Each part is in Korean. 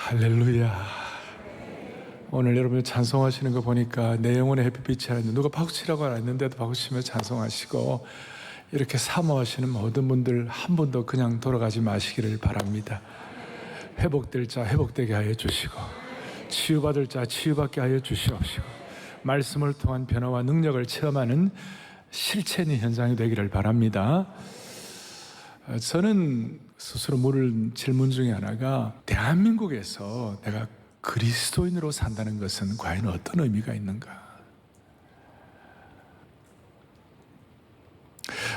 할렐루야. 오늘 여러분 찬송하시는 거 보니까 내 영혼의 햇빛이 하는데 누가 박수치라고 안 했는데도 박수치며 찬송하시고 이렇게 사모하시는 모든 분들 한 분도 그냥 돌아가지 마시기를 바랍니다. 회복될 자 회복되게 하여 주시고 치유받을 자 치유받게 하여 주시옵시고 말씀을 통한 변화와 능력을 체험하는 실체의 현장이 되기를 바랍니다. 저는 스스로 물을 질문 중에 하나가 대한민국에서 내가 그리스도인으로 산다는 것은 과연 어떤 의미가 있는가?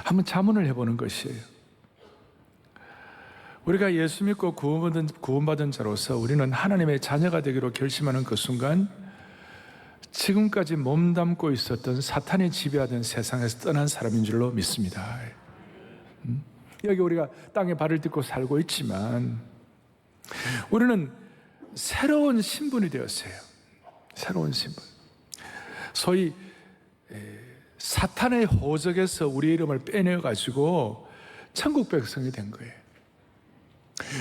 한번 자문을 해보는 것이에요. 우리가 예수 믿고 구원받은 자로서 우리는 하나님의 자녀가 되기로 결심하는 그 순간 지금까지 몸담고 있었던 사탄이 지배하던 세상에서 떠난 사람인 줄로 믿습니다. 여기 우리가 땅에 발을 딛고 살고 있지만 우리는 새로운 신분이 되었어요. 새로운 신분. 소위 사탄의 호적에서 우리 이름을 빼내가지고 천국 백성이 된 거예요.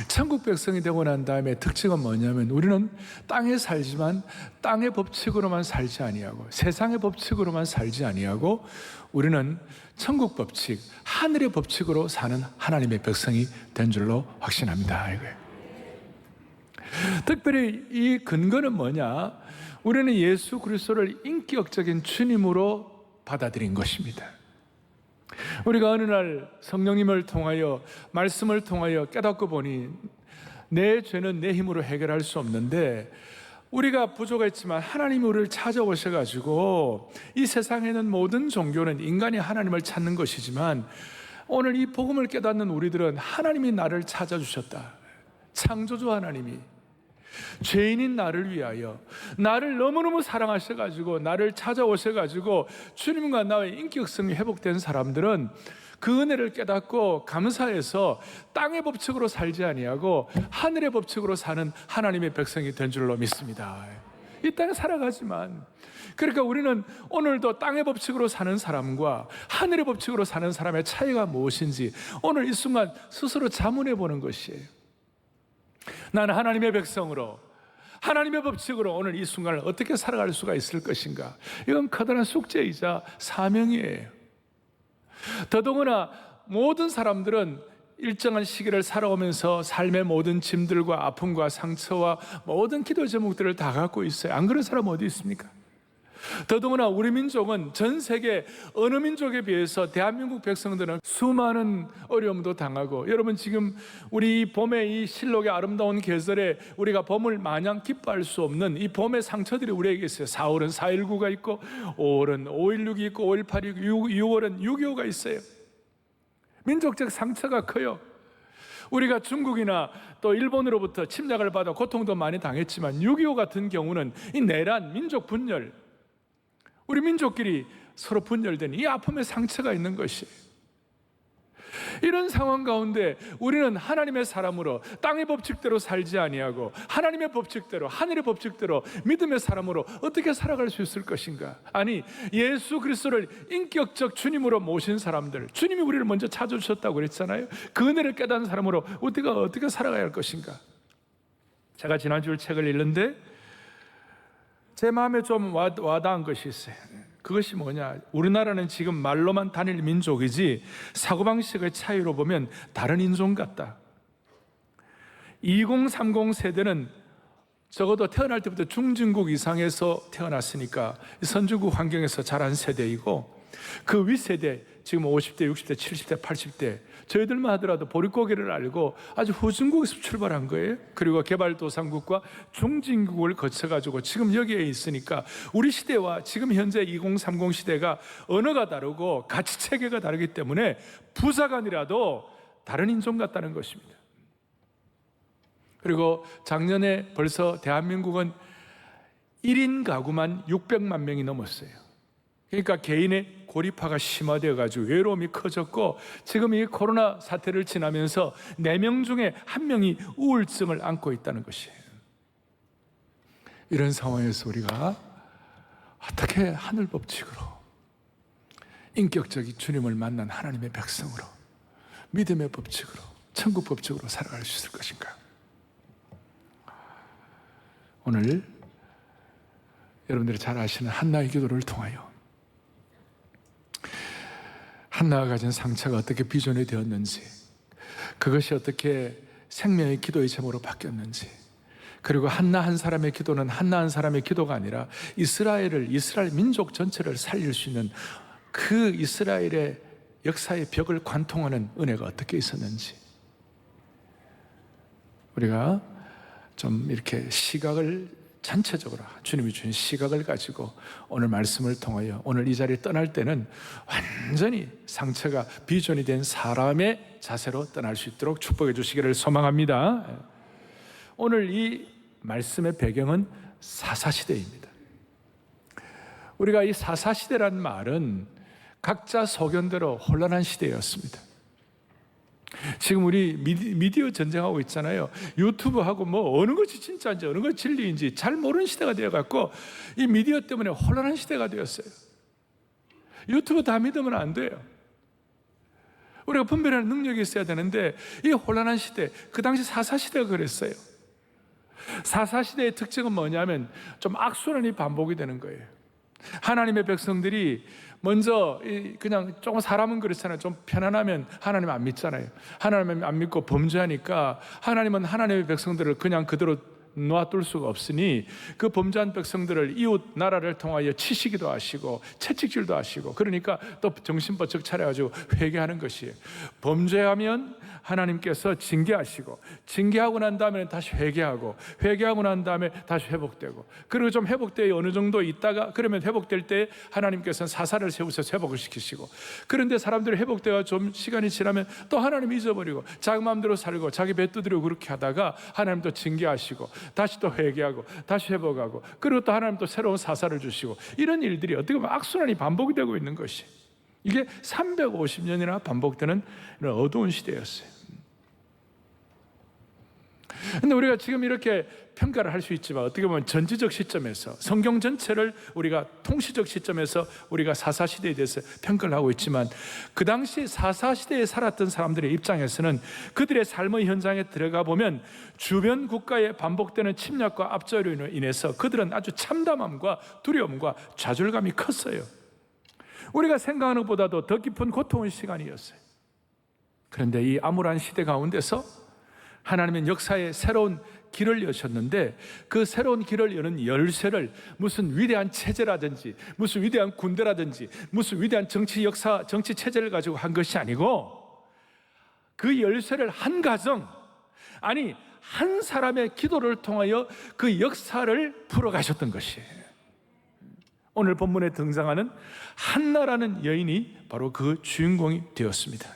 천국 백성이 되고 난 다음에 특징은 뭐냐면 우리는 땅에 살지만 땅의 법칙으로만 살지 아니하고 세상의 법칙으로만 살지 아니하고 우리는 천국 법칙, 하늘의 법칙으로 사는 하나님의 백성이 된 줄로 확신합니다. 이거예요. 특별히 이 근거는 뭐냐? 우리는 예수 그리스도를 인격적인 주님으로 받아들인 것입니다. 우리가 어느 날 성령님을 통하여 말씀을 통하여 깨닫고 보니 내 죄는 내 힘으로 해결할 수 없는데 우리가 부족했지만 하나님이 우리를 찾아오셔가지고 이 세상에는 모든 종교는 인간이 하나님을 찾는 것이지만 오늘 이 복음을 깨닫는 우리들은 하나님이 나를 찾아주셨다. 창조주 하나님이 죄인인 나를 위하여 나를 너무너무 사랑하셔가지고 나를 찾아오셔가지고 주님과 나의 인격성이 회복된 사람들은 그 은혜를 깨닫고 감사해서 땅의 법칙으로 살지 아니하고 하늘의 법칙으로 사는 하나님의 백성이 된 줄로 믿습니다. 이 땅에 살아가지만 그러니까 우리는 오늘도 땅의 법칙으로 사는 사람과 하늘의 법칙으로 사는 사람의 차이가 무엇인지 오늘 이 순간 스스로 자문해 보는 것이에요. 나는 하나님의 백성으로 하나님의 법칙으로 오늘 이 순간을 어떻게 살아갈 수가 있을 것인가? 이건 커다란 숙제이자 사명이에요. 더더구나 모든 사람들은 일정한 시기를 살아오면서 삶의 모든 짐들과 아픔과 상처와 모든 기도 제목들을 다 갖고 있어요. 안 그런 사람 어디 있습니까? 더더구나 우리 민족은 전 세계 어느 민족에 비해서 대한민국 백성들은 수많은 어려움도 당하고 여러분 지금 우리 봄의 이 실록의 아름다운 계절에 우리가 봄을 마냥 기뻐할 수 없는 이 봄의 상처들이 우리에게 있어요. 4월은 4.19가 있고 5월은 5.16이 있고 5.18이 있고 6월은 6.25가 있어요. 민족적 상처가 커요. 우리가 중국이나 또 일본으로부터 침략을 받아 고통도 많이 당했지만 6.25 같은 경우는 이 내란, 민족 분열 우리 민족끼리 서로 분열된 이 아픔의 상처가 있는 것이에요. 이런 상황 가운데 우리는 하나님의 사람으로 땅의 법칙대로 살지 아니하고 하나님의 법칙대로 하늘의 법칙대로 믿음의 사람으로 어떻게 살아갈 수 있을 것인가? 아니 예수 그리스도를 인격적 주님으로 모신 사람들 주님이 우리를 먼저 찾아주셨다고 그랬잖아요. 그 은혜를 깨닫는 사람으로 우리가 어떻게 살아가야 할 것인가? 제가 지난주 책을 읽는데 제 마음에 좀 와닿은 것이 있어요. 그것이 뭐냐? 우리나라는 지금 말로만 단일 민족이지 사고방식의 차이로 보면 다른 인종 같다. 2030 세대는 적어도 태어날 때부터 중진국 이상에서 태어났으니까 선진국 환경에서 자란 세대이고 그 윗세대 지금 50대, 60대, 70대, 80대 저희들만 하더라도 보릿고개를 알고 아주 후진국에서 출발한 거예요. 그리고 개발도상국과 중진국을 거쳐가지고 지금 여기에 있으니까 우리 시대와 지금 현재 2030 시대가 언어가 다르고 가치체계가 다르기 때문에 부사관이라도 다른 인종 같다는 것입니다. 그리고 작년에 벌써 대한민국은 1인 가구만 600만 명이 넘었어요. 그러니까 개인의 고립화가 심화되어가지고 외로움이 커졌고 지금 이 코로나 사태를 지나면서 4명 중에 1명이 우울증을 안고 있다는 것이에요. 이런 상황에서 우리가 어떻게 하늘 법칙으로 인격적인 주님을 만난 하나님의 백성으로 믿음의 법칙으로 천국 법칙으로 살아갈 수 있을 것인가? 오늘 여러분들이 잘 아시는 한나의 기도를 통하여 한나가 가진 상처가 어떻게 비전이 되었는지, 그것이 어떻게 생명의 기도의 제목으로 바뀌었는지, 그리고 한나 한 사람의 기도는 한나 한 사람의 기도가 아니라 이스라엘 민족 전체를 살릴 수 있는 그 이스라엘의 역사의 벽을 관통하는 은혜가 어떻게 있었는지, 우리가 좀 이렇게 시각을 전체적으로 주님이 주신 시각을 가지고 오늘 말씀을 통하여 오늘 이 자리에 떠날 때는 완전히 상처가 비전이 된 사람의 자세로 떠날 수 있도록 축복해 주시기를 소망합니다. 오늘 이 말씀의 배경은 사사시대입니다. 우리가 이 사사시대란 말은 각자 소견대로 혼란한 시대였습니다. 지금 우리 미디어 전쟁하고 있잖아요. 유튜브하고 뭐 어느 것이 진짜인지 어느 것이 진리인지 잘 모르는 시대가 되어갖고 이 미디어 때문에 혼란한 시대가 되었어요. 유튜브 다 믿으면 안 돼요. 우리가 분별하는 능력이 있어야 되는데 이 혼란한 시대, 그 당시 사사시대가 그랬어요. 사사시대의 특징은 뭐냐면 좀 악순환이 반복이 되는 거예요. 하나님의 백성들이 먼저 그냥 조금 사람은 그렇잖아요. 좀 편안하면 하나님 안 믿잖아요. 하나님 안 믿고 범죄하니까 하나님은 하나님의 백성들을 그냥 그대로 놔둘 수가 없으니 그 범죄한 백성들을 이웃 나라를 통하여 치시기도 하시고 채찍질도 하시고, 그러니까 또 정신 번쩍 차려가지고 회개하는 것이에요. 범죄하면 하나님께서 징계하시고, 징계하고 난 다음에 다시 회개하고, 회개하고 난 다음에 다시 회복되고, 그리고 좀 회복되어 어느 정도 있다가 그러면 회복될 때 하나님께서는 사사를 세우셔서 회복을 시키시고, 그런데 사람들이 회복되어 좀 시간이 지나면 또 하나님 잊어버리고 자기 마음대로 살고 자기 배 두드리고 그렇게 하다가 하나님 또 징계하시고 다시 또 회개하고 다시 회복하고, 그리고 또 하나님 또 새로운 사사를 주시고, 이런 일들이 어떻게 보면 악순환이 반복이 되고 있는 것이, 이게 350년이나 반복되는 이런 어두운 시대였어요. 근데 우리가 지금 이렇게 평가를 할 수 있지만 어떻게 보면 전지적 시점에서 성경 전체를 우리가 통시적 시점에서 우리가 사사시대에 대해서 평가를 하고 있지만, 그 당시 사사시대에 살았던 사람들의 입장에서는 그들의 삶의 현장에 들어가 보면 주변 국가에 반복되는 침략과 압제로 인해서 그들은 아주 참담함과 두려움과 좌절감이 컸어요. 우리가 생각하는 것보다도 더 깊은 고통의 시간이었어요. 그런데 이 암울한 시대 가운데서 하나님은 역사의 새로운 길을 여셨는데, 그 새로운 길을 여는 열쇠를 무슨 위대한 체제라든지 무슨 위대한 군대라든지 무슨 위대한 정치 역사, 정치 체제를 가지고 한 것이 아니고, 그 열쇠를 한 가정, 아니 한 사람의 기도를 통하여 그 역사를 풀어가셨던 것이에요. 오늘 본문에 등장하는 한나라는 여인이 바로 그 주인공이 되었습니다.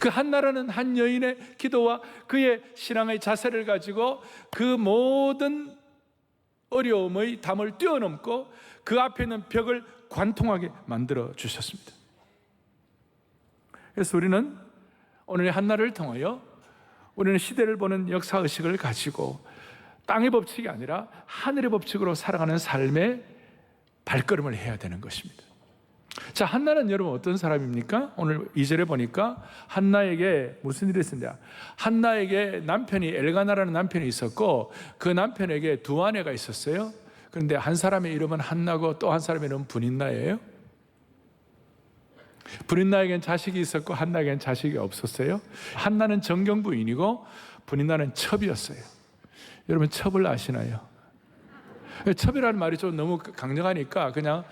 그 한나라는 한 여인의 기도와 그의 신앙의 자세를 가지고 그 모든 어려움의 담을 뛰어넘고 그 앞에 있는 벽을 관통하게 만들어 주셨습니다. 그래서 우리는 오늘 한나를 통하여 우리는 시대를 보는 역사의식을 가지고 땅의 법칙이 아니라 하늘의 법칙으로 살아가는 삶의 발걸음을 해야 되는 것입니다. 자, 한나는 여러분 어떤 사람입니까? 오늘 2절에 보니까 한나에게 무슨 일이 있었냐? 한나에게 남편이 엘가나라는 남편이 있었고, 그 남편에게 두 아내가 있었어요. 그런데 한 사람의 이름은 한나고 또 한 사람의 이름은 브닛나예요. 브닛나에겐 자식이 있었고 한나에겐 자식이 없었어요. 한나는 정경 부인이고 브닛나는 첩이었어요. 여러분 첩을 아시나요? 첩이라는 말이 좀 너무 강력하니까 그냥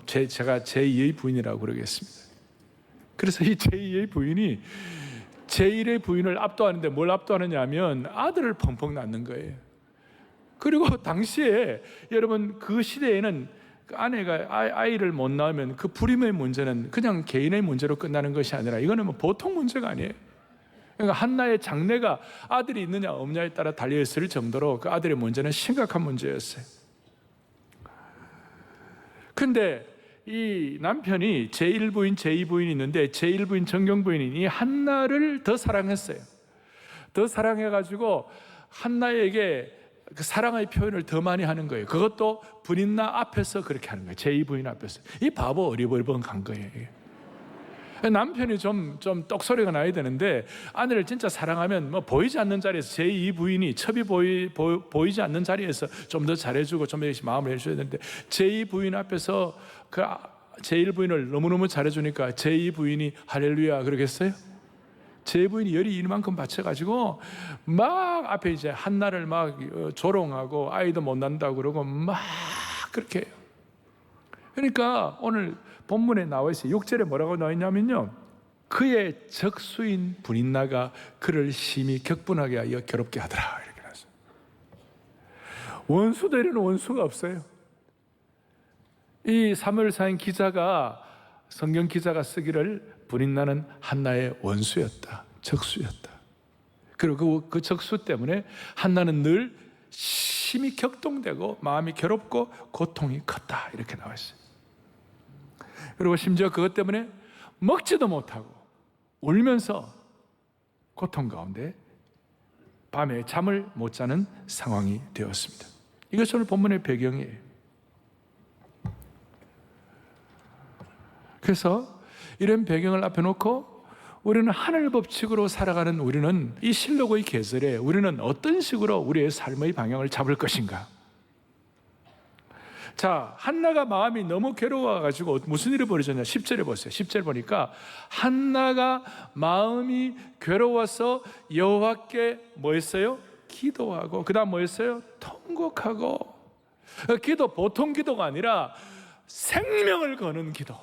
제가 제2의 부인이라고 그러겠습니다. 그래서 이 제2의 부인이 제1의 부인을 압도하는데 뭘 압도하느냐 하면 아들을 펑펑 낳는 거예요. 그리고 당시에 여러분 그 시대에는 아내가 아이를 못 낳으면 그 불임의 문제는 그냥 개인의 문제로 끝나는 것이 아니라 이거는 뭐 보통 문제가 아니에요. 그러니까 한나의 장래가 아들이 있느냐 없느냐에 따라 달려있을 정도로 그 아들의 문제는 심각한 문제였어요. 근데 이 남편이 제1부인, 제2부인이 있는데 제1부인, 정경부인이 이 한나를 더 사랑했어요. 더 사랑해가지고 한나에게 그 사랑의 표현을 더 많이 하는 거예요. 그것도 브닛나 앞에서 그렇게 하는 거예요. 제2부인 앞에서. 이 바보 어리버리벙한 거예요. 남편이 좀 똑소리가 나야 되는데 아내를 진짜 사랑하면 뭐 보이지 않는 자리에서 제2 부인이 첩이 보이지 않는 자리에서 좀 더 잘해주고 좀 더 마음을 해줘야 되는데 제2 부인 앞에서 그 제1 부인을 너무너무 잘해주니까 제2 부인이 할렐루야 그러겠어요? 제 부인이 열이 이만큼 받쳐가지고 막 앞에 이제 한나를 막 조롱하고 아이도 못 난다고 그러고 막 그렇게 해요. 그러니까 오늘 본문에 나와 있어요. 6절에 뭐라고 나와 있냐면요, 그의 적수인 분인나가 그를 심히 격분하게 하여 괴롭게 하더라 이렇게 나왔어요. 원수들에는 원수가 없어요. 이 사무엘사인 기자가, 성경 기자가 쓰기를 분인나는 한나의 원수였다, 적수였다. 그리고 그 적수 때문에 한나는 늘 심히 격동되고 마음이 괴롭고 고통이 컸다 이렇게 나와 있어요. 그리고 심지어 그것 때문에 먹지도 못하고 울면서 고통 가운데 밤에 잠을 못 자는 상황이 되었습니다. 이것이 오늘 본문의 배경이에요. 그래서 이런 배경을 앞에 놓고 우리는 하늘 법칙으로 살아가는 우리는 이 실록의 계절에 우리는 어떤 식으로 우리의 삶의 방향을 잡을 것인가? 자, 한나가 마음이 너무 괴로워가지고 무슨 일이 벌어졌냐? 10절에 보세요. 10절 보니까 한나가 마음이 괴로워서 여호와께 뭐 했어요? 기도하고, 그 다음 뭐 했어요? 통곡하고. 기도, 보통 기도가 아니라 생명을 거는 기도,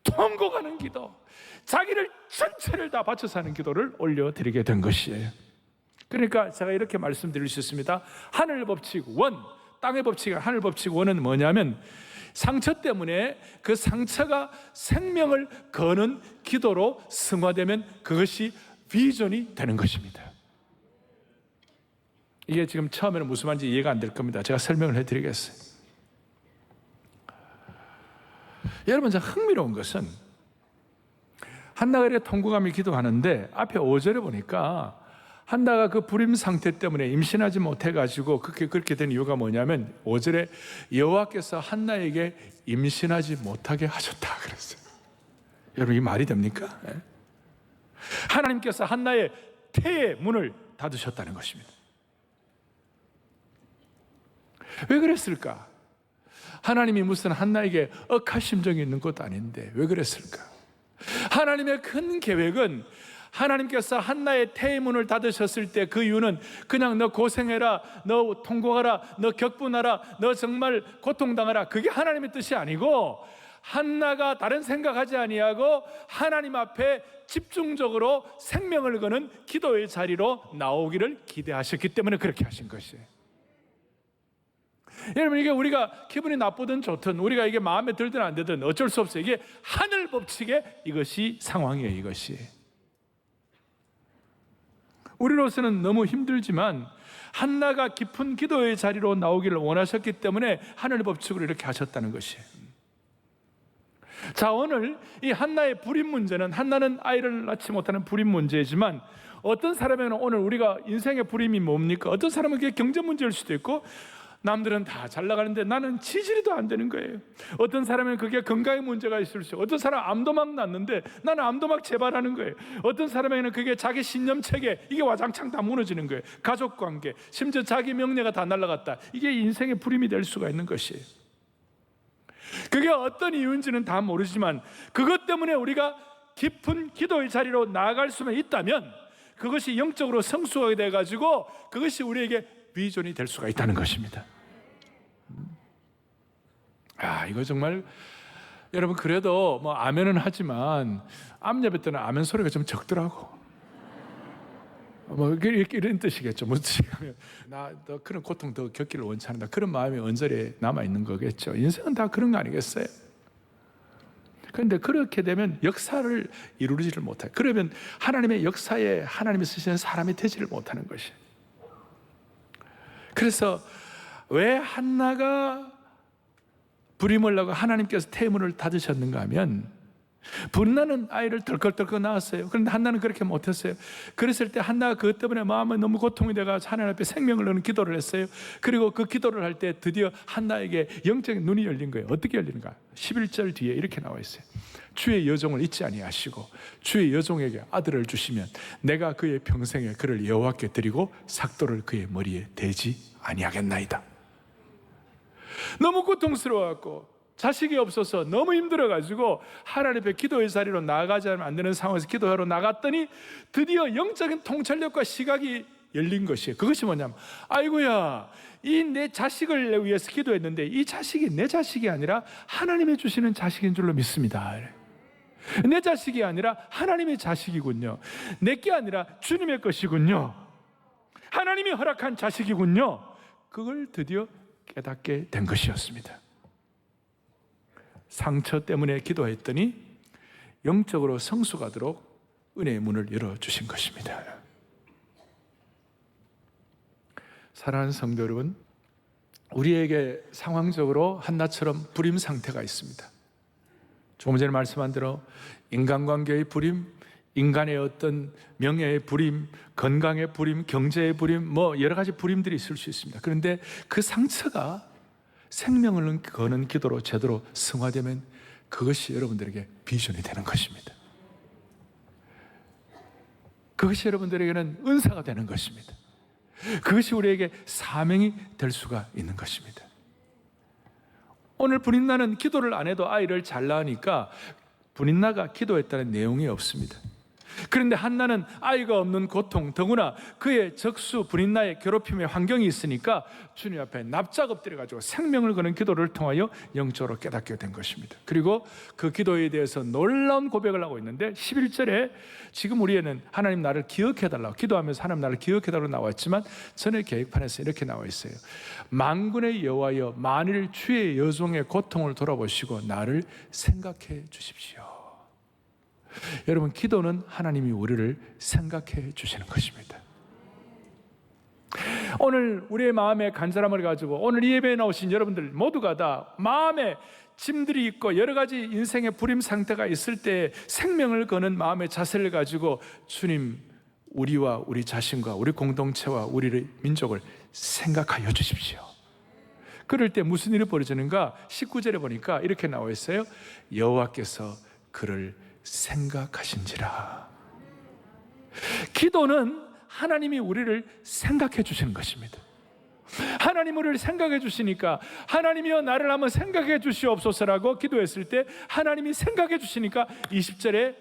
통곡하는 기도, 자기를 전체를 다 바쳐서 하는 기도를 올려드리게 된 것이에요. 그러니까 제가 이렇게 말씀드릴 수 있습니다. 하늘 법칙 원, 땅의 법칙, 하늘 법칙 원은 뭐냐면 상처 때문에 그 상처가 생명을 거는 기도로 승화되면 그것이 비전이 되는 것입니다. 이게 지금 처음에는 무슨 말인지 이해가 안 될 겁니다. 제가 설명을 해드리겠어요. 여러분, 저 흥미로운 것은 한나가 이렇게 통곡하며 기도하는데 앞에 5절에 보니까 한나가 그 불임 상태 때문에 임신하지 못해가지고 그렇게 된 이유가 뭐냐면 5절에 여호와께서 한나에게 임신하지 못하게 하셨다 그랬어요. 여러분, 이 말이 됩니까? 하나님께서 한나의 태의 문을 닫으셨다는 것입니다. 왜 그랬을까? 하나님이 무슨 한나에게 억할 심정이 있는 것도 아닌데 왜 그랬을까? 하나님의 큰 계획은 하나님께서 한나의 태의 문을 닫으셨을 때 그 이유는 그냥 너 고생해라, 너 통곡하라, 너 격분하라, 너 정말 고통당하라, 그게 하나님의 뜻이 아니고 한나가 다른 생각하지 아니하고 하나님 앞에 집중적으로 생명을 거는 기도의 자리로 나오기를 기대하셨기 때문에 그렇게 하신 것이에요. 여러분, 이게 우리가 기분이 나쁘든 좋든 우리가 이게 마음에 들든 안 들든 어쩔 수 없어요. 이게 하늘 법칙의 이것이 상황이에요. 이것이 우리로서는 너무 힘들지만 한나가 깊은 기도의 자리로 나오기를 원하셨기 때문에 하늘 법칙으로 이렇게 하셨다는 것이에요. 자, 오늘 이 한나의 불임 문제는, 한나는 아이를 낳지 못하는 불임 문제이지만 어떤 사람에게는 오늘 우리가 인생의 불임이 뭡니까? 어떤 사람은 그게 경제 문제일 수도 있고 남들은 다 잘 나가는데 나는 치질이도 안 되는 거예요. 어떤 사람은 그게 건강에 문제가 있을 수 있고, 어떤 사람은 암도 막 났는데 나는 암도 막 재발하는 거예요. 어떤 사람에게는 그게 자기 신념 체계, 이게 와장창 다 무너지는 거예요. 가족관계, 심지어 자기 명예가 다 날아갔다. 이게 인생의 불임이 될 수가 있는 것이에요. 그게 어떤 이유인지는 다 모르지만 그것 때문에 우리가 깊은 기도의 자리로 나아갈 수만 있다면 그것이 영적으로 성숙하게 돼가지고 그것이 우리에게 비전이 될 수가 있다는 것입니다. 이거 정말 여러분, 그래도 뭐 아멘은 하지만 암 예배 때는 아멘 소리가 좀 적더라고. 뭐 이런 뜻이겠죠. 무슨 뜻이냐면 너 그런 고통 더 겪기를 원치 않는다, 그런 마음이 언저리에 남아 있는 거겠죠. 인생은 다 그런 거 아니겠어요? 그런데 그렇게 되면 역사를 이루지를 못해요. 그러면 하나님의 역사에 하나님이 쓰시는 사람이 되지를 못하는 것이에요. 그래서 왜 한나가 불임을 하고 하나님께서 태의 문을 닫으셨는가 하면 분나는 아이를 덜컥덜컥 낳았어요. 그런데 한나는 그렇게 못했어요. 그랬을 때 한나가 그것 때문에 마음은 너무 고통이 돼가지고 하나님 앞에 생명을 넣는 기도를 했어요. 그리고 그 기도를 할 때 드디어 한나에게 영적인 눈이 열린 거예요. 어떻게 열리는가? 11절 뒤에 이렇게 나와 있어요. 주의 여종을 잊지 아니하시고 주의 여종에게 아들을 주시면 내가 그의 평생에 그를 여호와께 드리고 삭도를 그의 머리에 대지 아니하겠나이다. 너무 고통스러워갖고 자식이 없어서 너무 힘들어가지고 하나님 앞에 기도의 자리로 나아가지 않으면 안 되는 상황에서 기도하러 나갔더니 드디어 영적인 통찰력과 시각이 열린 것이에요. 그것이 뭐냐면, 아이고야, 이 내 자식을 위해서 기도했는데 이 자식이 내 자식이 아니라 하나님이 주시는 자식인 줄로 믿습니다. 내 자식이 아니라 하나님의 자식이군요. 내게 아니라 주님의 것이군요. 하나님이 허락한 자식이군요. 그걸 드디어 깨닫게 된 것이었습니다. 상처 때문에 기도했더니 영적으로 성숙하도록 은혜의 문을 열어주신 것입니다. 사랑하는 성도 여러분, 우리에게 상황적으로 한나처럼 불임 상태가 있습니다. 조금 전에 말씀한 대로 인간관계의 불임, 인간의 어떤 명예의 불임, 건강의 불임, 경제의 불임, 뭐 여러 가지 불임들이 있을 수 있습니다. 그런데 그 상처가 생명을 거는 기도로 제대로 승화되면 그것이 여러분들에게 비전이 되는 것입니다. 그것이 여러분들에게는 은사가 되는 것입니다. 그것이 우리에게 사명이 될 수가 있는 것입니다. 오늘 분인나는 기도를 안 해도 아이를 잘 낳으니까 분인나가 기도했다는 내용이 없습니다. 그런데 한나는 아이가 없는 고통, 더구나 그의 적수 분인나의 괴롭힘의 환경이 있으니까 주님 앞에 납작 엎드려가지고 생명을 거는 기도를 통하여 영적으로 깨닫게 된 것입니다. 그리고 그 기도에 대해서 놀라운 고백을 하고 있는데 11절에 지금 우리에는 하나님 나를 기억해달라고 기도하면서 하나님 나를 기억해달라고 나왔지만 전의 계획판에서 이렇게 나와 있어요. 만군의 여호와여, 만일 주의 여종의 고통을 돌아보시고 나를 생각해 주십시오. 여러분, 기도는 하나님이 우리를 생각해 주시는 것입니다. 오늘 우리의 마음의 간절함을 가지고 오늘 이 예배에 나오신 여러분들 모두가 다 마음에 짐들이 있고 여러 가지 인생의 불임 상태가 있을 때 생명을 거는 마음의 자세를 가지고 주님, 우리와 우리 자신과 우리 공동체와 우리 민족을 생각하여 주십시오. 그럴 때 무슨 일이 벌어지는가? 19절에 보니까 이렇게 나와 있어요. 여호와께서 그를 생각하신지라. 기도는 하나님이 우리를 생각해 주시는 것입니다. 하나님 우리를 생각해 주시니까 하나님이여 나를 한번 생각해 주시옵소서라고 기도했을 때 하나님이 생각해 주시니까 20절에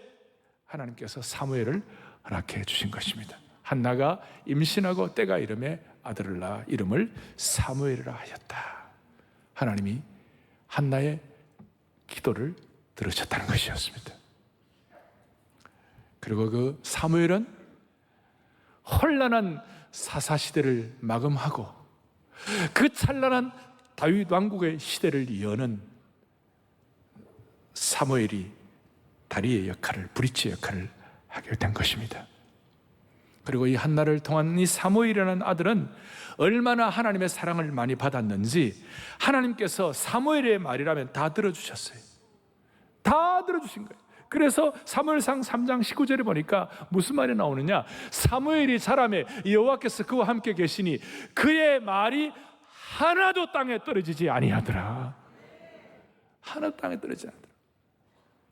하나님께서 사무엘을 허락해 주신 것입니다. 한나가 임신하고 때가 이름에 아들을 낳아 이름을 사무엘이라 하였다. 하나님이 한나의 기도를 들으셨다는 것이었습니다. 그리고 그 사무엘은 혼란한 사사시대를 마감하고 그 찬란한 다윗 왕국의 시대를 여는 사무엘이 다리의 역할을, 브릿지 역할을 하게 된 것입니다. 그리고 이 한나를 통한 이 사무엘이라는 아들은 얼마나 하나님의 사랑을 많이 받았는지 하나님께서 사무엘의 말이라면 다 들어주셨어요. 다 들어주신 거예요. 그래서 사무엘상 3장 19절에 보니까 무슨 말이 나오느냐? 사무엘이 자라매 여호와께서 그와 함께 계시니 그의 말이 하나도 땅에 떨어지지 아니하더라. 하나도 땅에 떨어지지 않더라.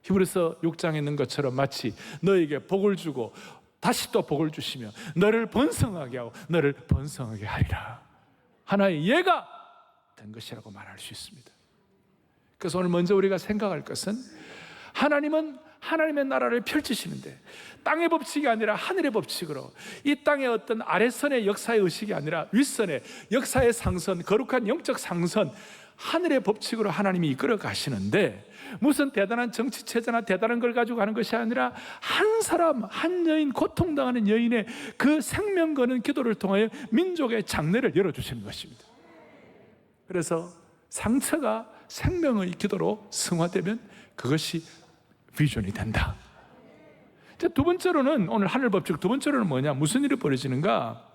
히브리서 6장에 있는 것처럼 마치 너에게 복을 주고 다시 또 복을 주시며 너를 번성하게 하고 너를 번성하게 하리라. 하나의 예가 된 것이라고 말할 수 있습니다. 그래서 오늘 먼저 우리가 생각할 것은 하나님은 하나님의 나라를 펼치시는데 땅의 법칙이 아니라 하늘의 법칙으로 이 땅의 어떤 아래선의 역사의 의식이 아니라 윗선의 역사의 상선, 거룩한 영적 상선, 하늘의 법칙으로 하나님이 이끌어 가시는데 무슨 대단한 정치체제나 대단한 걸 가지고 가는 것이 아니라 한 사람, 한 여인, 고통당하는 여인의 그 생명 거는 기도를 통하여 민족의 장래를 열어주시는 것입니다. 그래서 상처가 생명의 기도로 승화되면 그것이 비전이 된다. 두 번째로는 오늘 하늘 법칙 두 번째로는 뭐냐? 무슨 일이 벌어지는가?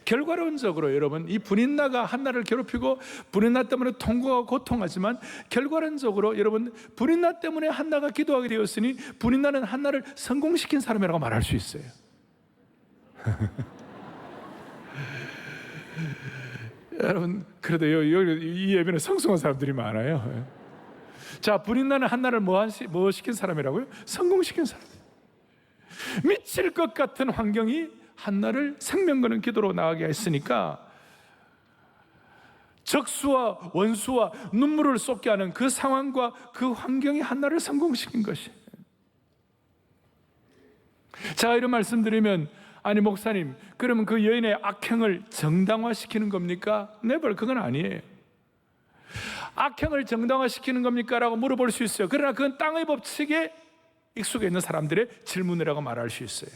결과론적으로 여러분, 이 브린나가 한나를 괴롭히고 브린나 때문에 통곡하고 고통하지만 결과론적으로 여러분, 브린나 때문에 한나가 기도하게 되었으니 브린나는 한나를 성공시킨 사람이라고 말할 수 있어요. 여러분, 그래도 이 예배는 성숙한 사람들이 많아요. 자, 브린나는 한나를 뭐 시킨 사람이라고요? 성공시킨 사람. 미칠 것 같은 환경이 한나를 생명 거는 기도로 나가게 했으니까 적수와 원수와 눈물을 쏟게 하는 그 상황과 그 환경이 한나를 성공시킨 것이. 제가 이런 말씀드리면, 아니 목사님, 그러면 그 여인의 악행을 정당화시키는 겁니까? 네벌, 그건 아니에요. 악행을 정당화시키는 겁니까? 라고 물어볼 수 있어요. 그러나 그건 땅의 법칙에 익숙해 있는 사람들의 질문이라고 말할 수 있어요.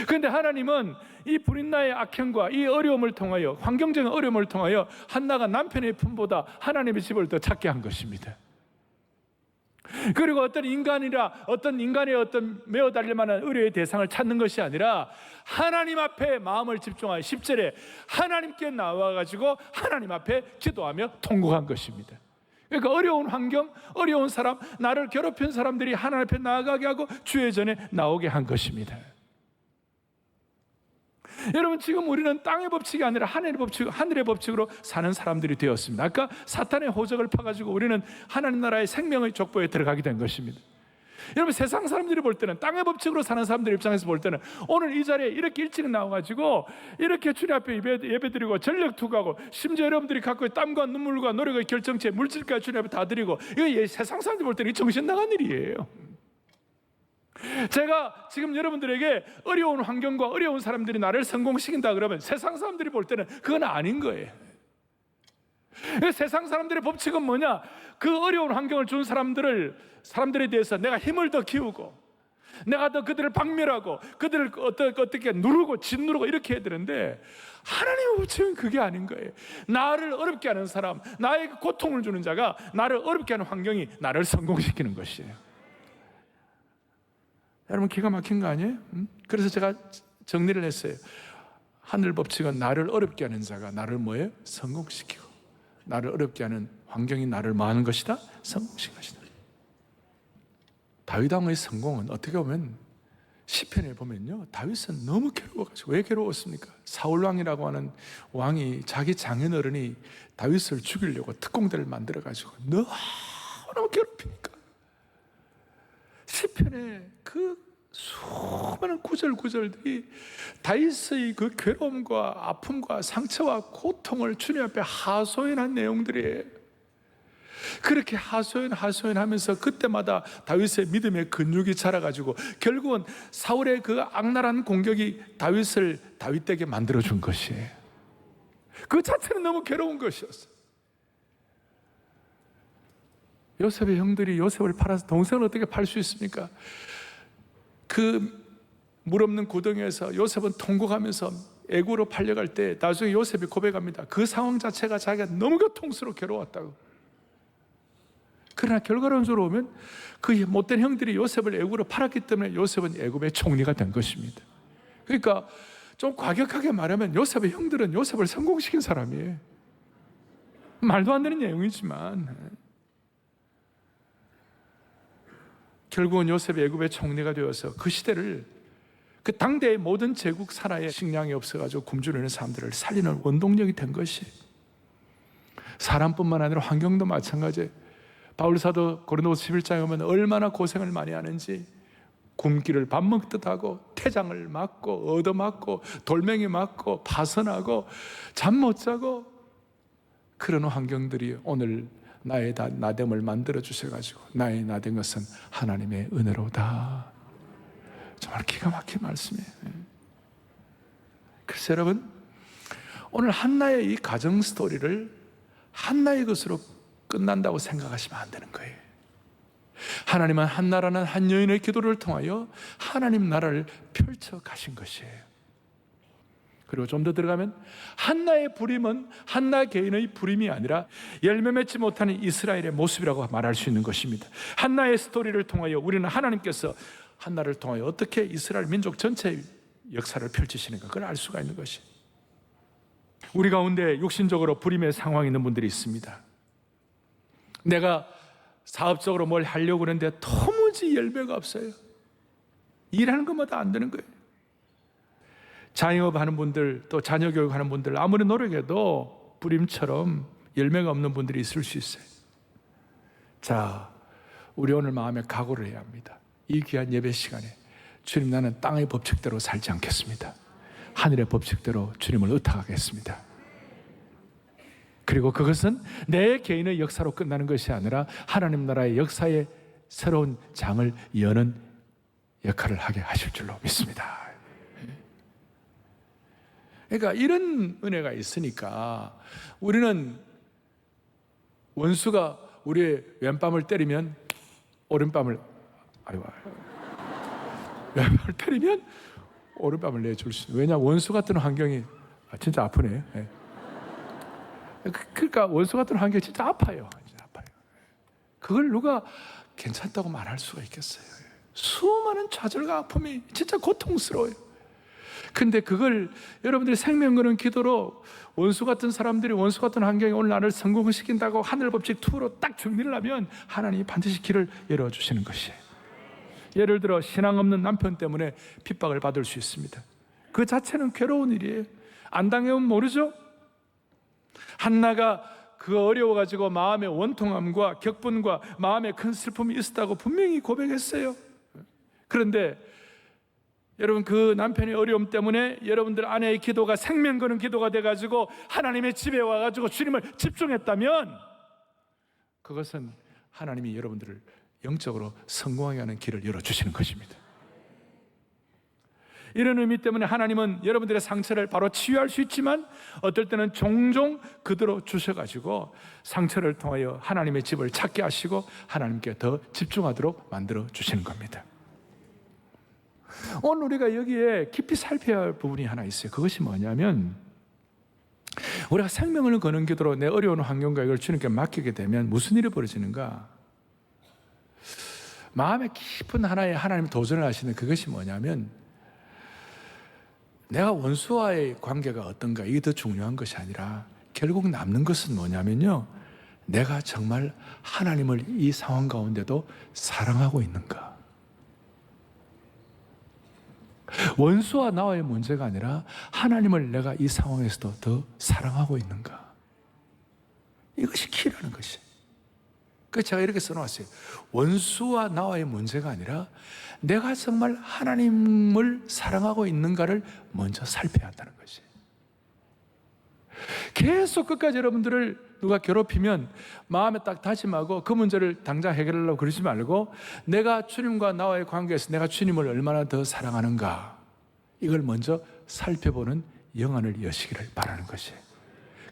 그런데 하나님은 이 브린나의 악행과 이 어려움을 통하여, 환경적인 어려움을 통하여 한나가 남편의 품보다 하나님의 집을 더 찾게 한 것입니다. 그리고 어떤 인간의 어떤 메어 달릴 만한 의뢰의 대상을 찾는 것이 아니라 하나님 앞에 마음을 집중하여 10절에 하나님께 나와가지고 하나님 앞에 기도하며 통곡한 것입니다. 그러니까 어려운 환경, 어려운 사람, 나를 괴롭힌 사람들이 하나님 앞에 나아가게 하고 주의 전에 나오게 한 것입니다. 여러분, 지금 우리는 땅의 법칙이 아니라 하늘의 법칙으로 사는 사람들이 되었습니다. 아까 사탄의 호적을 파가지고 우리는 하나님 나라의 생명의 족보에 들어가게 된 것입니다. 여러분, 세상 사람들이 볼 때는, 땅의 법칙으로 사는 사람들 입장에서 볼 때는 오늘 이 자리에 이렇게 일찍 나와가지고 이렇게 주님 앞에 예배드리고 전력 투구하고, 심지어 여러분들이 갖고 있는 땀과 눈물과 노력의 결정체 물질까지 주님 앞에 다 드리고, 이거 세상 사람들이 볼 때는 정신 나간 일이에요. 제가 지금 여러분들에게 어려운 환경과 어려운 사람들이 나를 성공시킨다 그러면 세상 사람들이 볼 때는 그건 아닌 거예요. 세상 사람들의 법칙은 뭐냐? 그 어려운 환경을 준 사람들에 대해서 내가 힘을 더 키우고, 내가 더 그들을 박멸하고, 그들을 어떻게 누르고 짓누르고 이렇게 해야 되는데, 하나님의 법칙은 그게 아닌 거예요. 나를 어렵게 하는 사람, 나에게 고통을 주는 자가, 나를 어렵게 하는 환경이 나를 성공시키는 것이에요. 여러분, 기가 막힌 거 아니에요? 그래서 제가 정리를 했어요. 하늘 법칙은 나를 어렵게 하는 자가 나를 뭐예요? 성공시키고, 나를 어렵게 하는 환경이 나를 뭐 하는 것이다? 성공시키는 것이다. 다윗 왕의 성공은 어떻게 보면 시편에 보면요, 다윗은 너무 괴로워가지고. 왜 괴로웠습니까? 사울 왕이라고 하는 왕이, 자기 장인어른이 다윗을 죽이려고 특공대를 만들어가지고 너무 괴롭히니까 시편에 그 수많은 구절들이 다윗의 그 괴로움과 아픔과 상처와 고통을 주님 앞에 하소연한 내용들이에요. 그렇게 하소연하면서 그때마다 다윗의 믿음의 근육이 자라가지고 결국은 사울의 그 악랄한 공격이 다윗에게 만들어준 것이에요. 그 자체는 너무 괴로운 것이었어요. 요셉의 형들이 요셉을 팔아서 동생을 어떻게 팔 수 있습니까? 그 물 없는 구덩이에서 요셉은 통곡하면서 애굽으로 팔려갈 때 나중에 요셉이 고백합니다. 그 상황 자체가 자기가 너무 고통스럽고 괴로웠다고. 그러나 결과론적으로 보면 그 못된 형들이 요셉을 애굽으로 팔았기 때문에 요셉은 애굽의 총리가 된 것입니다. 그러니까 좀 과격하게 말하면 요셉의 형들은 요셉을 성공시킨 사람이에요. 말도 안 되는 내용이지만 결국은 요셉이 애굽의 총리가 되어서 그 시대를, 그 당대의 모든 제국 산하에 식량이 없어가지고 굶주리는 사람들을 살리는 원동력이 된 것이. 사람뿐만 아니라 환경도 마찬가지예요. 바울사도 고린도서 11장에 보면 얼마나 고생을 많이 하는지, 굶기를 밥 먹듯 하고 태장을 맞고 얻어맞고 돌멩이 맞고 파선하고 잠 못 자고, 그런 환경들이 오늘 나의 나됨을 만들어 주셔가지고, 나의 나된 것은 하나님의 은혜로다. 정말 기가 막힌 말씀이에요. 그래서 여러분, 오늘 한나의 이 가정 스토리를 한나의 것으로 끝난다고 생각하시면 안 되는 거예요. 하나님은 한나라는 한 여인의 기도를 통하여 하나님 나라를 펼쳐 가신 것이에요. 그리고 좀 더 들어가면 한나의 부림은 한나 개인의 부림이 아니라 열매 맺지 못하는 이스라엘의 모습이라고 말할 수 있는 것입니다. 한나의 스토리를 통하여 우리는 하나님께서 한나를 통하여 어떻게 이스라엘 민족 전체의 역사를 펼치시는가, 그걸 알 수가 있는 것이. 우리 가운데 육신적으로 불임의 상황에 있는 분들이 있습니다. 내가 사업적으로 뭘 하려고 하는데 도무지 열매가 없어요. 일하는 것마다 안 되는 거예요. 자영업 하는 분들, 또 자녀 교육하는 분들, 아무리 노력해도 불임처럼 열매가 없는 분들이 있을 수 있어요. 자, 우리 오늘 마음에 각오를 해야 합니다. 이 귀한 예배 시간에 주님, 나는 땅의 법칙대로 살지 않겠습니다. 하늘의 법칙대로 주님을 의탁하겠습니다. 그리고 그것은 내 개인의 역사로 끝나는 것이 아니라 하나님 나라의 역사의 새로운 장을 여는 역할을 하게 하실 줄로 믿습니다. 그러니까 이런 은혜가 있으니까 우리는 원수가 우리의 왼뺨을 때리면 오른뺨을 왼뺨을 때리면 오른뺨을 내줄 수 있어요. 왜냐, 원수 같은 환경이 진짜 아프네요. 네. 그러니까 원수 같은 환경이 진짜 아파요. 진짜 아파요. 그걸 누가 괜찮다고 말할 수가 있겠어요? 수많은 좌절과 아픔이 진짜 고통스러워요. 근데 그걸 여러분들이 생명 거는 기도로 원수 같은 사람들이 원수 같은 환경에 오늘 나를 성공시킨다고 하늘 법칙 2로 딱 정리를 하면 하나님이 반드시 길을 열어주시는 것이에요. 예를 들어 신앙 없는 남편 때문에 핍박을 받을 수 있습니다. 그 자체는 괴로운 일이에요. 안 당해보면 모르죠? 한나가 그 어려워가지고 마음의 원통함과 격분과 마음의 큰 슬픔이 있었다고 분명히 고백했어요. 그런데 여러분, 그 남편의 어려움 때문에 여러분들 아내의 기도가 생명 거는 기도가 돼가지고 하나님의 집에 와가지고 주님을 집중했다면 그것은 하나님이 여러분들을 영적으로 성공하게 하는 길을 열어주시는 것입니다. 이런 의미 때문에 하나님은 여러분들의 상처를 바로 치유할 수 있지만 어떨 때는 종종 그대로 주셔가지고 상처를 통하여 하나님의 집을 찾게 하시고 하나님께 더 집중하도록 만들어 주시는 겁니다. 오늘 우리가 여기에 깊이 살펴야 할 부분이 하나 있어요. 그것이 뭐냐면 우리가 생명을 거는 기도로 내 어려운 환경과 이걸 주님께 맡기게 되면 무슨 일이 벌어지는가? 마음의 깊은 하나의 하나님 도전을 하시는 그것이 뭐냐면 내가 원수와의 관계가 어떤가 이게 더 중요한 것이 아니라 결국 남는 것은 뭐냐면요, 내가 정말 하나님을 이 상황 가운데도 사랑하고 있는가? 원수와 나와의 문제가 아니라 하나님을 내가 이 상황에서도 더 사랑하고 있는가? 이것이 키라는 것이에요. 그래서 제가 이렇게 써놓았어요. 원수와 나와의 문제가 아니라 내가 정말 하나님을 사랑하고 있는가를 먼저 살펴야 한다는 것이에요. 계속 끝까지 여러분들을 누가 괴롭히면 마음에 딱 다짐하고 그 문제를 당장 해결하려고 그러지 말고 내가 주님과 나와의 관계에서 내가 주님을 얼마나 더 사랑하는가, 이걸 먼저 살펴보는 영안을 여시기를 바라는 것이에요.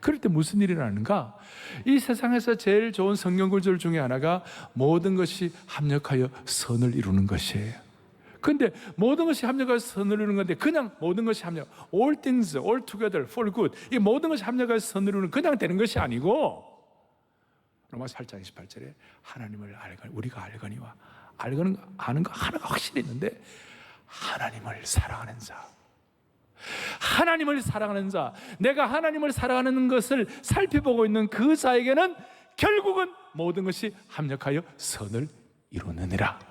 그럴 때 무슨 일이 일어나는가? 이 세상에서 제일 좋은 성경 구절 중에 하나가 모든 것이 합력하여 선을 이루는 것이에요. 그런데 모든 것이 합력하여 선을 이루는 건데 그냥 모든 것이 합력, all things, all together, for good, 이 모든 것이 합력하여 선을 이루는 그냥 되는 것이 아니고 로마서 8장 28절에 하나님을 알거니, 우리가 알거니와 알거는 아는 거 하나가 확실히 있는데 하나님을 사랑하는 자, 하나님을 사랑하는 자, 내가 하나님을 사랑하는 것을 살펴보고 있는 그 자에게는 결국은 모든 것이 합력하여 선을 이루느니라.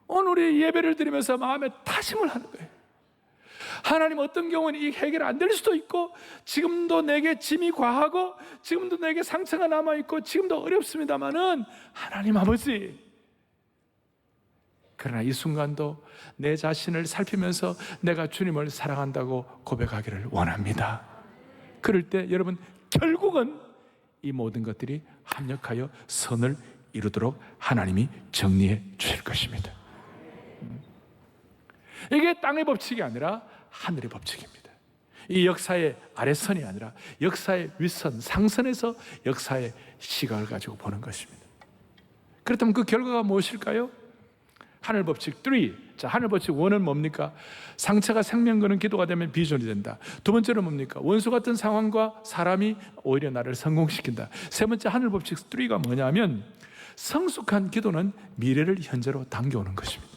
오늘 우리 예배를 드리면서 마음에 다짐을 하는 거예요. 하나님, 어떤 경우는 이 해결 안 될 수도 있고 지금도 내게 짐이 과하고 지금도 내게 상처가 남아있고 지금도 어렵습니다마는 하나님 아버지, 그러나 이 순간도 내 자신을 살피면서 내가 주님을 사랑한다고 고백하기를 원합니다. 그럴 때 여러분, 결국은 이 모든 것들이 합력하여 선을 이루도록 하나님이 정리해 주실 것입니다. 이게 땅의 법칙이 아니라 하늘의 법칙입니다. 이 역사의 아래선이 아니라 역사의 윗선, 상선에서 역사의 시각을 가지고 보는 것입니다. 그렇다면 그 결과가 무엇일까요? 하늘 법칙 3. 자, 하늘 법칙 1은 뭡니까? 상처가 생명 거는 기도가 되면 비전이 된다. 두 번째는 뭡니까? 원수 같은 상황과 사람이 오히려 나를 성공시킨다. 세 번째 하늘 법칙 3가 뭐냐면 성숙한 기도는 미래를 현재로 당겨오는 것입니다.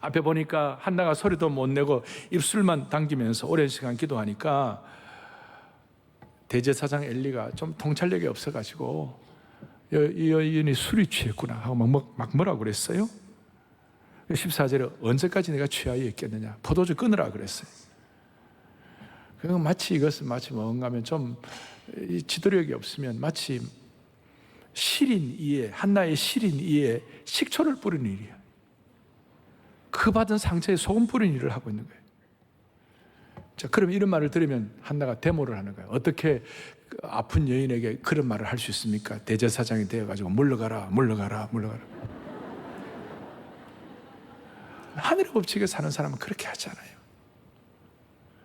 앞에 보니까 한나가 소리도 못 내고 입술만 당기면서 오랜 시간 기도하니까 대제사장 엘리가 좀 통찰력이 없어가지고 이 여인이 술이 취했구나 하고 막 뭐라고 그랬어요? 14절에 언제까지 내가 취하여 있겠느냐, 포도주 끊으라 그랬어요. 마치 이것은 마치 뭔가 하면 좀 지도력이 없으면 마치 시린 이에, 한나의 시린 이에 식초를 뿌리는 일이야. 그 받은 상처에 소금 뿌리는 일을 하고 있는 거예요. 자, 그럼 이런 말을 들으면 한나가 데모를 하는 거예요. 어떻게 아픈 여인에게 그런 말을 할 수 있습니까? 대제사장이 되어가지고 물러가라. 하늘의 법칙에 사는 사람은 그렇게 하지 않아요.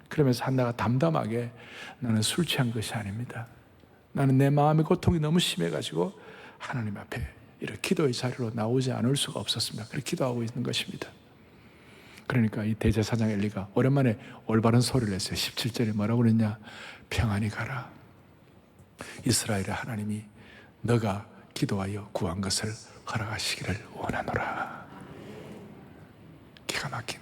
그러면서 한나가 담담하게 나는 술 취한 것이 아닙니다. 나는 내 마음의 고통이 너무 심해가지고 하나님 앞에 이렇게 기도의 자리로 나오지 않을 수가 없었습니다. 그렇게 기도하고 있는 것입니다. 그러니까 이 대제사장 엘리가 오랜만에 올바른 소리를 했어요. 17절에 뭐라고 그랬냐? 평안히 가라. 이스라엘의 하나님이 너가 기도하여 구한 것을 허락하시기를 원하노라. 기가 막힌,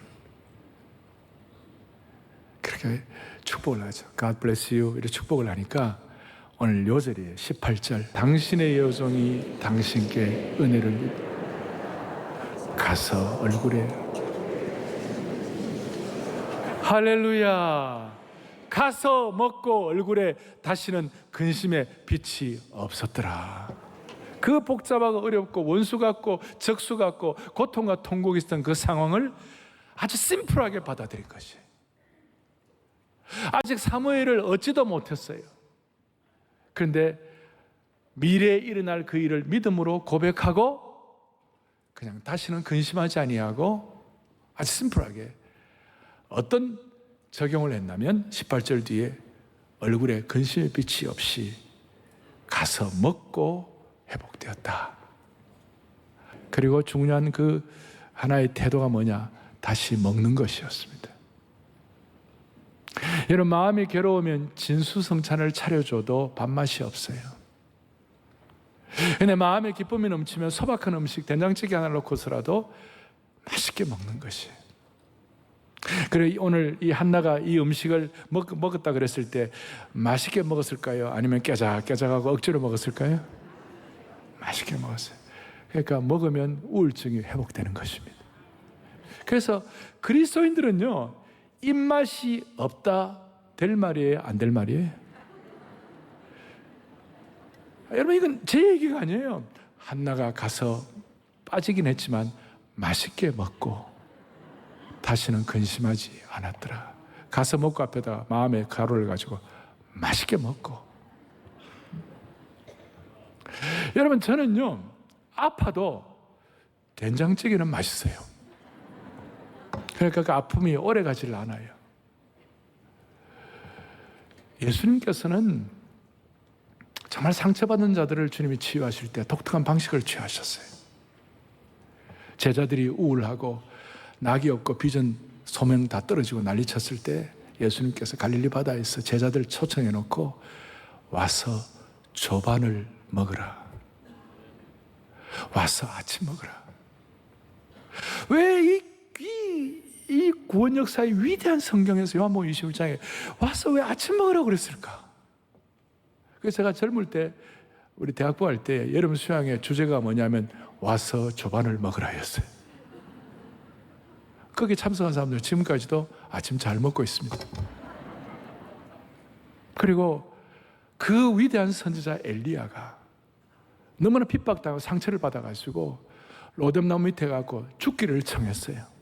그렇게 축복을 하죠. God bless you 이렇게 축복을 하니까 오늘 요절이에요. 18절, 당신의 여종이 당신께 은혜를 가서 얼굴에, 할렐루야, 가서 먹고 얼굴에 다시는 근심의 빛이 없었더라. 그 복잡하고 어렵고 원수 같고 적수 같고 고통과 통곡이 있었던 그 상황을 아주 심플하게 받아들인 것이, 아직 사무엘을 얻지도 못했어요. 그런데 미래에 일어날 그 일을 믿음으로 고백하고 그냥 다시는 근심하지 아니하고 아주 심플하게 어떤 적용을 했냐면 18절 뒤에 얼굴에 근심의 빛이 없이 가서 먹고 회복되었다. 그리고 중요한 그 하나의 태도가 뭐냐? 다시 먹는 것이었습니다. 여러분, 마음이 괴로우면 진수성찬을 차려줘도 밥맛이 없어요. 근데 마음에 기쁨이 넘치면 소박한 음식, 된장찌개 하나 넣고서라도 맛있게 먹는 것이에요. 그래, 오늘 이 한나가 이 음식을 먹었다 그랬을 때 맛있게 먹었을까요? 아니면 깨작깨작하고 억지로 먹었을까요? 맛있게 먹었어요. 그러니까 먹으면 우울증이 회복되는 것입니다. 그래서 그리스도인들은요, 입맛이 없다 될 말이에요, 안 될 말이에요? 여러분, 이건 제 얘기가 아니에요. 한나가 가서 빠지긴 했지만 맛있게 먹고 다시는 근심하지 않았더라. 가서 먹고 앞에다 마음에 가루를 가지고 맛있게 먹고. 여러분, 저는요, 아파도 된장찌개는 맛있어요. 그러니까 그 아픔이 오래 가지를 않아요. 예수님께서는 정말 상처받은 자들을 주님이 치유하실 때 독특한 방식을 취하셨어요. 제자들이 우울하고 낙이 없고 비전 소명 다 떨어지고 난리쳤을 때 예수님께서 갈릴리 바다에서 제자들 초청해 놓고 와서 조반을 먹으라. 와서 아침 먹으라. 왜 이 구원 역사의 위대한 성경에서 요한복음 21장에 와서 왜 아침 먹으라고 그랬을까? 그래서 제가 젊을 때, 우리 대학부 할 때 여름 수양의 주제가 뭐냐면 와서 조반을 먹으라였어요. 거기 참석한 사람들 지금까지도 아침 잘 먹고 있습니다. 그리고 그 위대한 선지자 엘리야가 너무나 핍박당하고 상처를 받아가지고 로뎀나무 밑에 가고 죽기를 청했어요.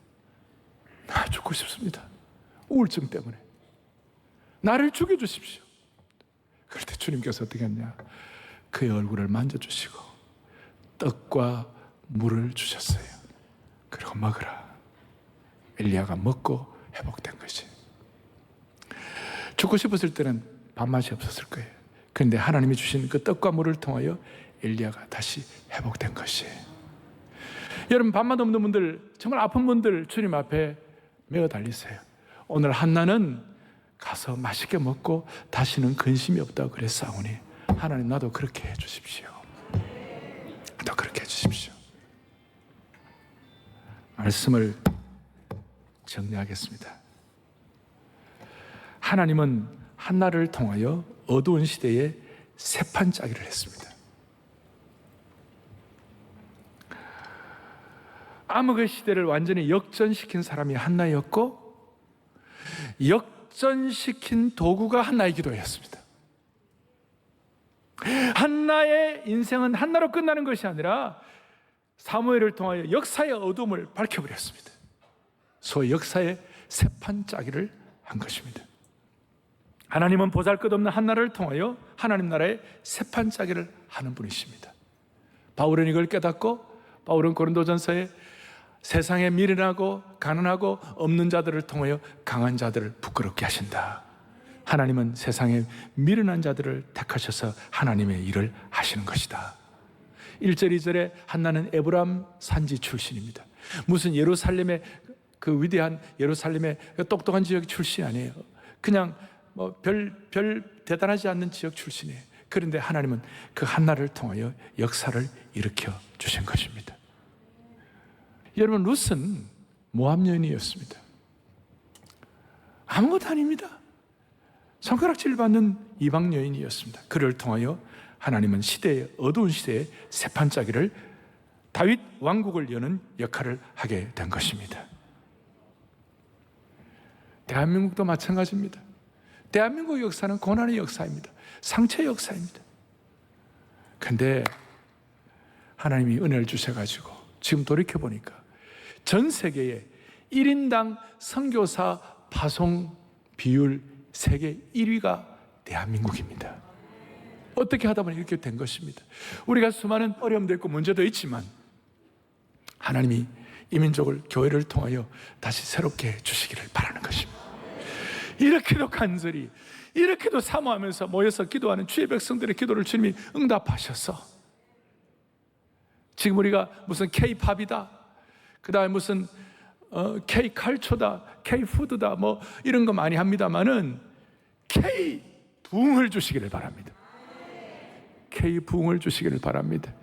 나 죽고 싶습니다. 우울증 때문에. 나를 죽여주십시오. 그럴 때 주님께서 어떻게 했냐? 그의 얼굴을 만져주시고 떡과 물을 주셨어요. 그리고 먹으라. 엘리야가 먹고 회복된 것이. 죽고 싶었을 때는 밥맛이 없었을 거예요. 그런데 하나님이 주신 그 떡과 물을 통하여 엘리야가 다시 회복된 것이. 여러분, 밥맛 없는 분들, 정말 아픈 분들 주님 앞에 메어 달리세요. 오늘 한나는 가서 맛있게 먹고 다시는 근심이 없다고 그랬사오니 하나님, 나도 그렇게 해주십시오. 나도 그렇게 해주십시오. 말씀을 정리하겠습니다. 하나님은 한나를 통하여 어두운 시대에 새판짜기를 했습니다. 암흑의 시대를 완전히 역전시킨 사람이 한나였고, 역전시킨 도구가 한나의 기도였습니다. 한나의 인생은 한나로 끝나는 것이 아니라 사무엘을 통하여 역사의 어둠을 밝혀버렸습니다. 소위 역사의 새판짜기를 한 것입니다. 하나님은 보잘것없는 한나를 통하여 하나님 나라의 새판짜기를 하는 분이십니다. 바울은 이걸 깨닫고 바울은 고린도전서에 세상에 미련하고 가난하고 없는 자들을 통하여 강한 자들을 부끄럽게 하신다. 하나님은 세상에 미련한 자들을 택하셔서 하나님의 일을 하시는 것이다. 1절 2절에 한나는 에브라임 산지 출신입니다. 무슨 예루살렘의 그 위대한 예루살렘의 똑똑한 지역 출신이 아니에요. 그냥 별 대단하지 않는 지역 출신이에요. 그런데 하나님은 그 한나를 통하여 역사를 일으켜 주신 것입니다. 여러분, 룻은 모압 여인이었습니다. 아무것도 아닙니다. 손가락질 받는 이방 여인이었습니다. 그를 통하여 하나님은 어두운 시대의 새판짜기를, 다윗 왕국을 여는 역할을 하게 된 것입니다. 대한민국도 마찬가지입니다. 대한민국 역사는 고난의 역사입니다. 상처의 역사입니다. 그런데 하나님이 은혜를 주셔가지고 지금 돌이켜보니까 전 세계에 1인당 선교사 파송 비율 세계 1위가 대한민국입니다. 어떻게 하다 보니 이렇게 된 것입니다. 우리가 수많은 어려움도 있고 문제도 있지만 하나님이 이 민족을 교회를 통하여 다시 새롭게 주시기를 바라는 것입니다. 이렇게도 간절히, 이렇게도 사모하면서 모여서 기도하는 주의 백성들의 기도를 주님이 응답하셔서 지금 우리가 무슨 K-팝이다, 그 다음에 무슨 K-칼초다, K-푸드다 뭐 이런 거 많이 합니다만은 K-부흥을 주시기를 바랍니다. K-부흥을 주시기를 바랍니다.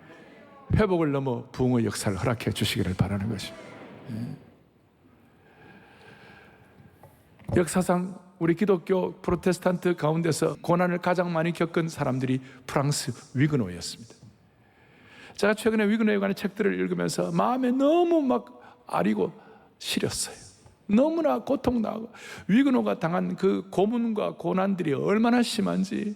회복을 넘어 부흥의 역사를 허락해 주시기를 바라는 것입니다. 역사상 우리 기독교 프로테스탄트 가운데서 고난을 가장 많이 겪은 사람들이 프랑스 위그노였습니다. 제가 최근에 위그노에 관한 책들을 읽으면서 마음에 너무 막 아리고 시렸어요. 너무나 고통나고 위그노가 당한 그 고문과 고난들이 얼마나 심한지.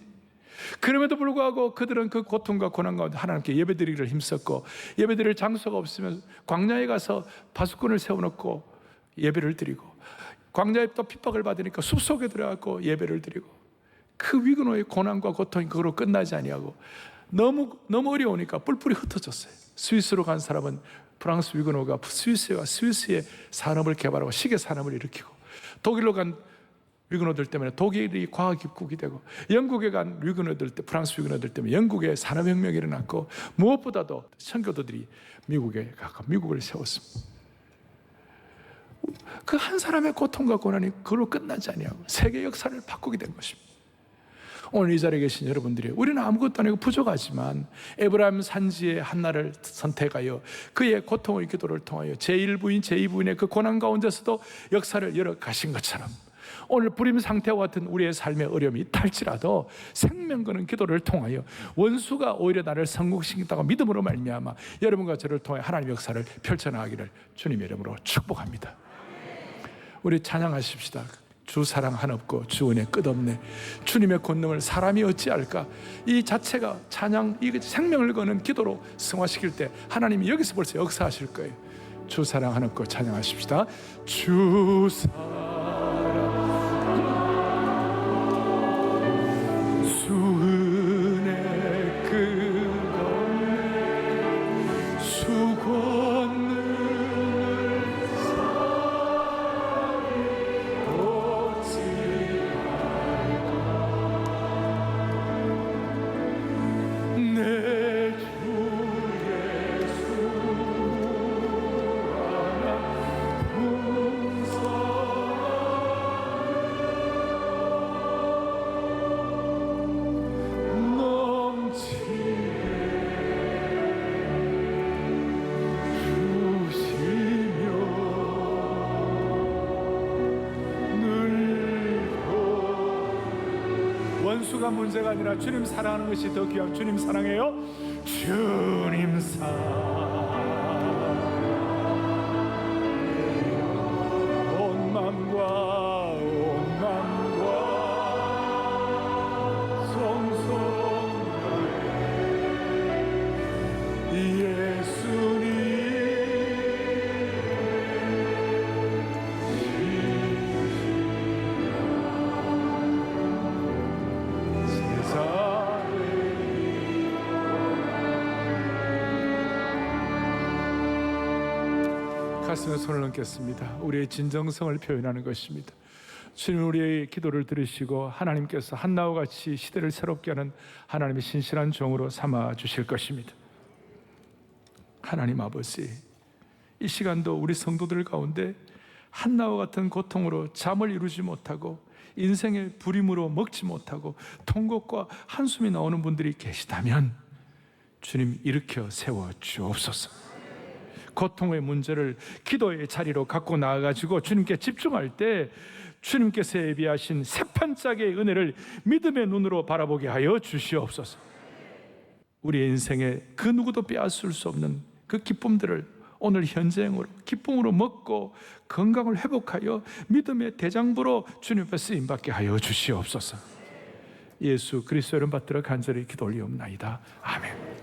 그럼에도 불구하고 그들은 그 고통과 고난 가운데 하나님께 예배드리기를 힘썼고, 예배드릴 장소가 없으면 광야에 가서 파수꾼을 세워놓고 예배를 드리고, 광야에 또 핍박을 받으니까 숲속에 들어가고 예배를 드리고, 그 위그노의 고난과 고통이 그거로 끝나지 아니하고 너무 어려우니까 뿔뿔이 흩어졌어요. 스위스로 간 사람은 프랑스 위그노가 스위스의 산업을 개발하고 시계 산업을 일으키고, 독일로 간 위그노들 때문에 독일이 과학 입국이 되고, 영국에 간 프랑스 위그노들 때문에 영국의 산업혁명이 일어났고, 무엇보다도 선교도들이 미국에 가서 미국을 세웠습니다. 그 한 사람의 고통과 고난이 그걸로 끝나지 아니하고 세계 역사를 바꾸게 된 것입니다. 오늘 이 자리에 계신 여러분들이, 우리는 아무것도 아니고 부족하지만 에브라임 산지의 한나를 선택하여 그의 고통의 기도를 통하여 제1부인 제2부인의 그 고난 가운데서도 역사를 열어가신 것처럼, 오늘 불임 상태와 같은 우리의 삶의 어려움이 있할지라도 생명 거는 기도를 통하여 원수가 오히려 나를 성공시킨다고 믿음으로 말미암아 여러분과 저를 통해 하나님의 역사를 펼쳐나가기를 주님의 이름으로 축복합니다. 우리 찬양하십시다. 주 사랑 한없고 주 은혜 끝없네. 주님의 권능을 사람이 어찌할까. 이 자체가 찬양, 이 생명을 거는 기도로 승화시킬 때 하나님이 여기서 벌써 역사하실 거예요. 주 사랑 한없고 찬양하십시다. 주 사랑 주 은혜 끝없네. 주 권능을 사랑이 어찌할까. 내 주 예수 안아 풍성한 원수가 문제가 아니라 주님 사랑하는 것이 더 귀한. 주님 사랑해요. 주님 온 맘과 온 맘과 성성 예수님 가슴에 손을 얹겠습니다. 우리의 진정성을 표현하는 것입니다. 주님, 우리의 기도를 들으시고 하나님께서 한나와 같이 시대를 새롭게 하는 하나님의 신실한 종으로 삼아 주실 것입니다. 하나님 아버지, 이 시간도 우리 성도들 가운데 한나와 같은 고통으로 잠을 이루지 못하고 인생의 불임으로 먹지 못하고 통곡과 한숨이 나오는 분들이 계시다면 주님 일으켜 세워 주옵소서. 고통의 문제를 기도의 자리로 갖고 나아가지고 주님께 집중할 때 주님께서 예비하신 새판짝의 은혜를 믿음의 눈으로 바라보게 하여 주시옵소서. 우리의 인생에 그 누구도 빼앗을 수 없는 그 기쁨들을 오늘 현재형으로 기쁨으로 먹고 건강을 회복하여 믿음의 대장부로 주님 앞에 쓰임받게 하여 주시옵소서. 예수 그리스도 이름 받들어 간절히 기도 올리옵나이다. 아멘.